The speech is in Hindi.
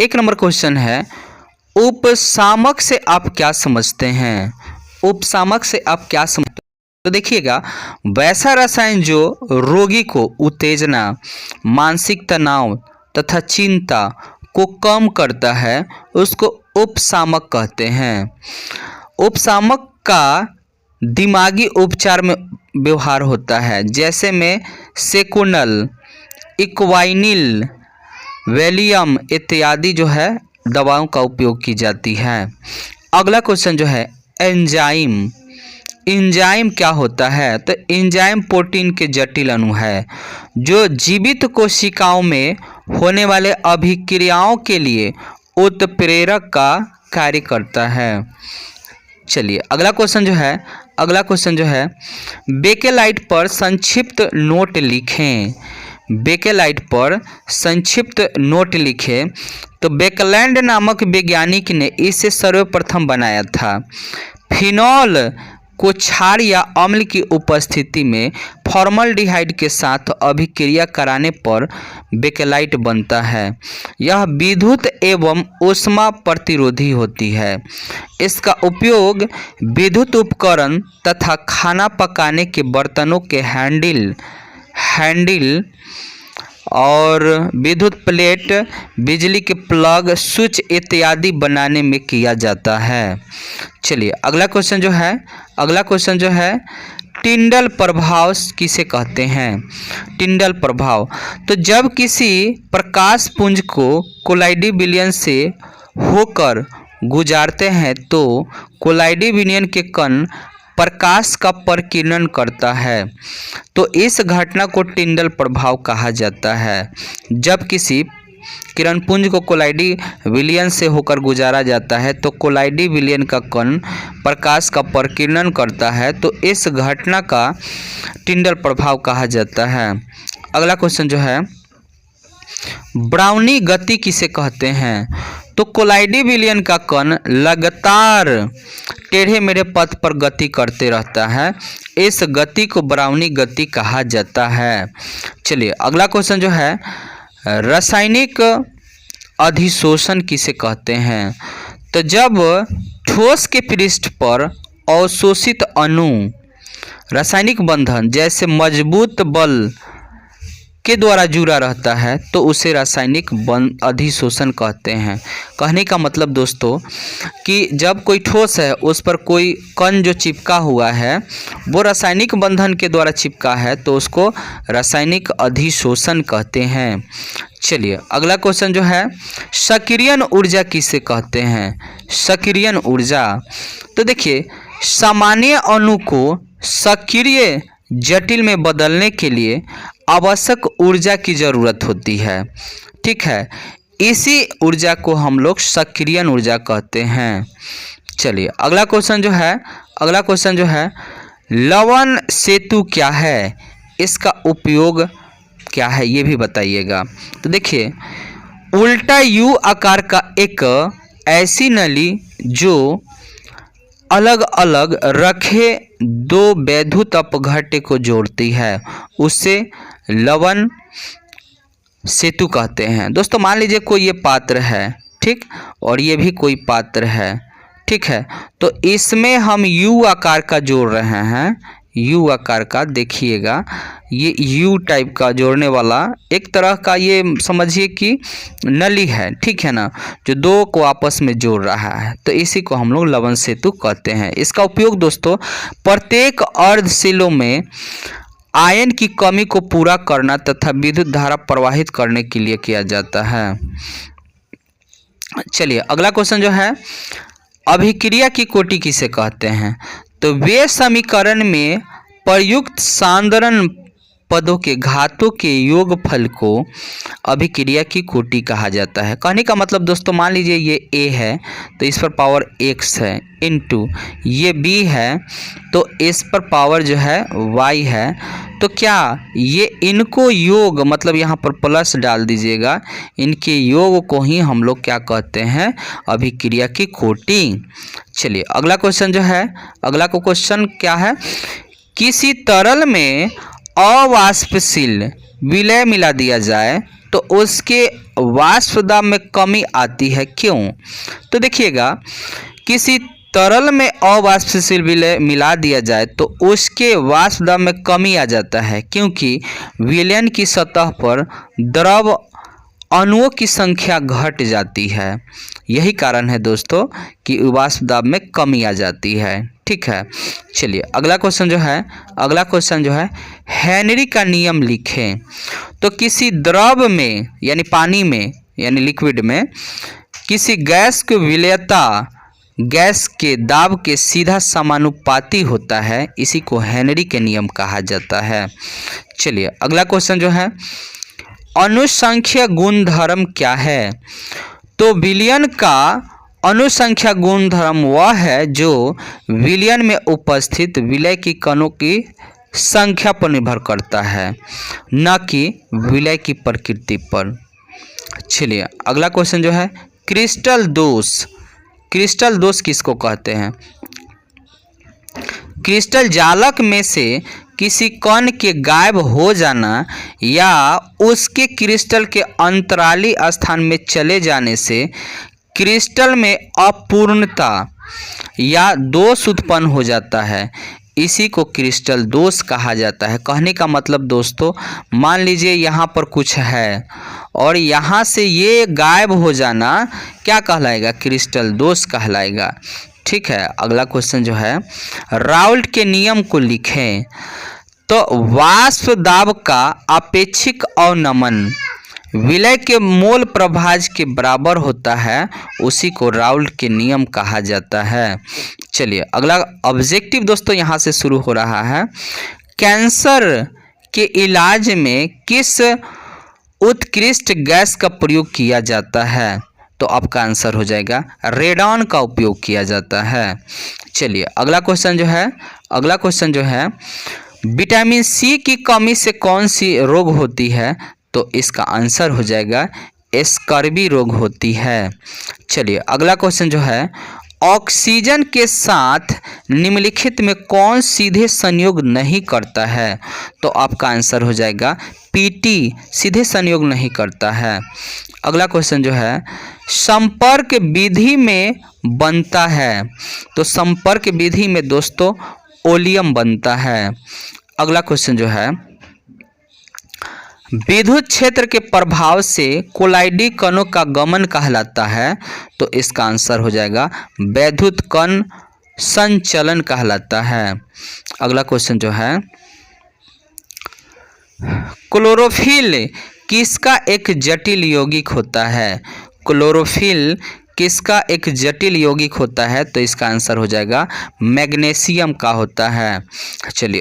एक नंबर क्वेश्चन है, उपसामक से आप क्या समझते हैं? उपसामक से आप क्या समझते हैं? तो देखिएगा, वैसा रसायन जो रोगी को उत्तेजना, मानसिक तनाव तथा चिंता को कम करता है उसको उपसामक कहते हैं। उपसामक का दिमागी उपचार में व्यवहार होता है, जैसे में सेकुनल, इक्वाइनिल, वैलियम इत्यादि जो है दवाओं का उपयोग की जाती है। अगला क्वेश्चन जो है, एंजाइम। एंजाइम क्या होता है? तो एंजाइम प्रोटीन के जटिल अणु है जो जीवित कोशिकाओं में होने वाले अभिक्रियाओं के लिए उत्प्रेरक का कार्य करता है। चलिए अगला क्वेश्चन जो है, बेकेलाइट पर संक्षिप्त नोट लिखें। बेकेलाइट पर संक्षिप्त नोट लिखें। तो बेकलैंड नामक वैज्ञानिक ने इसे सर्वप्रथम बनाया था। फिनॉल को क्षार या अम्ल की उपस्थिति में फॉर्मल्डिहाइड के साथ अभिक्रिया कराने पर बेकेलाइट बनता है। यह विद्युत एवं ऊष्मा प्रतिरोधी होती है। इसका उपयोग विद्युत उपकरण तथा खाना पकाने के बर्तनों के हैंडल और विद्युत प्लेट, बिजली के प्लग, स्विच इत्यादि बनाने में किया जाता है। चलिए अगला क्वेश्चन जो है, टिंडल प्रभाव किसे कहते हैं? टिंडल प्रभाव, तो जब किसी प्रकाश पुंज को कोलाइडी विलयन से होकर गुजारते हैं तो कोलाइडी विलयन के कण प्रकाश का प्रकीर्णन करता है, तो इस घटना को टिंडल प्रभाव कहा जाता है। जब किसी किरण पुंज को कोलाइडी विलयन से होकर गुजारा जाता है तो कोलाइडी विलयन का कण प्रकाश का प्रकीर्णन करता है, तो इस घटना का टिंडल प्रभाव कहा जाता है। अगला क्वेश्चन जो है, ब्राउनी गति किसे कहते हैं? तो कोलाइडी विलयन का कण लगातार टेढ़े मेढ़े पथ पर गति करते रहता है, इस गति को ब्राउनी गति कहा जाता है। चलिए अगला क्वेश्चन जो है, रासायनिक अधिशोषण किसे कहते हैं? तो जब ठोस के पृष्ठ पर अवशोषित अणु रासायनिक बंधन जैसे मजबूत बल के द्वारा जुड़ा रहता है तो उसे रासायनिक अधिशोषण कहते हैं। कहने का मतलब दोस्तों कि जब कोई ठोस है उस पर कोई कण जो चिपका हुआ है वो रासायनिक बंधन के द्वारा चिपका है तो उसको रासायनिक अधिशोषण कहते हैं। चलिए अगला क्वेश्चन जो है, सक्रियण ऊर्जा किसे कहते हैं? सक्रियण ऊर्जा, तो देखिए सामान्य अणु को सक्रिय जटिल में बदलने के लिए आवश्यक ऊर्जा की ज़रूरत होती है। ठीक है, इसी ऊर्जा को हम लोग सक्रियण ऊर्जा कहते हैं। चलिए अगला क्वेश्चन जो है, लवण सेतु क्या है? इसका उपयोग क्या है ये भी बताइएगा। तो देखिए, उल्टा यू आकार का एक ऐसी नली जो अलग अलग रखे दो वैद्युत अपघट्य को जोड़ती है उसे लवण सेतु कहते हैं। दोस्तों मान लीजिए कोई ये पात्र है, ठीक, और ये भी कोई पात्र है, ठीक है, तो इसमें हम यू आकार का जोड़ रहे हैं। यू आकार का देखिएगा, ये यू टाइप का जोड़ने वाला एक तरह का ये समझिए कि नली है, ठीक है ना, जो दो को आपस में जोड़ रहा है, तो इसी को हम लोग लवण सेतु कहते हैं। इसका उपयोग दोस्तों प्रत्येक अर्धशिलों में आयन की कमी को पूरा करना तथा विद्युत धारा प्रवाहित करने के लिए किया जाता है। चलिए अगला क्वेश्चन जो है, अभिक्रिया की कोटि किसे कहते हैं? तो वे समीकरण में प्रयुक्त साधारण पदों के घातों के योगफल को अभिक्रिया की कोटि कहा जाता है। कहने का मतलब दोस्तों मान लीजिए ये a है तो इस पर पावर x है, इनटू ये b है तो इस पर पावर जो है y है, तो क्या ये इनको योग मतलब यहाँ पर प्लस डाल दीजिएगा, इनके योग को ही हम लोग क्या कहते हैं? अभिक्रिया की कोटि। चलिए अगला क्वेश्चन जो है, अगला को क्वेश्चन क्या है, किसी तरल में अवाष्पशील विलय मिला दिया जाए तो उसके वाष्प दाब में कमी आती है, क्यों? तो देखिएगा, किसी तरल में अवाष्पशील विलय मिला दिया जाए तो उसके वाष्प दाब में कमी आ जाता है, क्योंकि विलयन की सतह पर द्रव अणुओं की संख्या घट जाती है। यही कारण है दोस्तों कि वाष्प दाब में कमी आ जाती है। ठीक है, चलिए अगला क्वेश्चन जो है हेनरी का नियम लिखें। तो किसी द्रव में यानी पानी में यानी लिक्विड में किसी गैस की विलयता गैस के दाब के सीधा समानुपाती होता है, इसी को हेनरी के नियम कहा जाता है। चलिए अगला क्वेश्चन जो है अनुसंख्य गुणधर्म क्या है? तो विलयन का अनुसंख्या गुणधर्म वह है जो विलयन में उपस्थित विलय की कणों की संख्या पर निर्भर करता है, न कि विलय की प्रकृति पर। चलिए अगला क्वेश्चन जो है क्रिस्टल दोष। क्रिस्टल दोष किसको कहते हैं? क्रिस्टल जालक में से किसी कण के गायब हो जाना या उसके क्रिस्टल के अंतराली स्थान में चले जाने से क्रिस्टल में अपूर्णता या दोष उत्पन्न हो जाता है, इसी को क्रिस्टल दोष कहा जाता है। कहने का मतलब दोस्तों, मान लीजिए यहाँ पर कुछ है और यहाँ से ये गायब हो जाना क्या कहलाएगा? क्रिस्टल दोष कहलाएगा। ठीक है, अगला क्वेश्चन जो है राउल्ट के नियम को लिखें। तो वाष्प दाब का अपेक्षिक अवनमन विलय के मोल प्रभाज के बराबर होता है, उसी को राउल्ट के नियम कहा जाता है। चलिए अगला ऑब्जेक्टिव दोस्तों यहाँ से शुरू हो रहा है। कैंसर के इलाज में किस उत्कृष्ट गैस का प्रयोग किया जाता है? तो आपका आंसर हो जाएगा रेडॉन का उपयोग किया जाता है। चलिए अगला क्वेश्चन जो है विटामिन सी की कमी से कौन सी रोग होती है? तो इसका आंसर हो जाएगा स्कर्वी रोग होती है। चलिए अगला क्वेश्चन जो है ऑक्सीजन के साथ निम्नलिखित में कौन सीधे संयोग नहीं करता है? तो आपका आंसर हो जाएगा पीटी सीधे संयोग नहीं करता है। अगला क्वेश्चन जो है संपर्क विधि में बनता है। तो संपर्क विधि में दोस्तों ओलियम बनता है। अगला क्वेश्चन जो है विद्युत क्षेत्र के प्रभाव से कोलाइडी कणों का गमन कहलाता है। तो इसका आंसर हो जाएगा वैद्युत कण संचलन कहलाता है। अगला क्वेश्चन जो है क्लोरोफिल किसका एक जटिल यौगिक होता है? क्लोरोफिल किसका एक जटिल यौगिक होता है? तो इसका आंसर हो जाएगा मैग्नीशियम का होता है। चलिए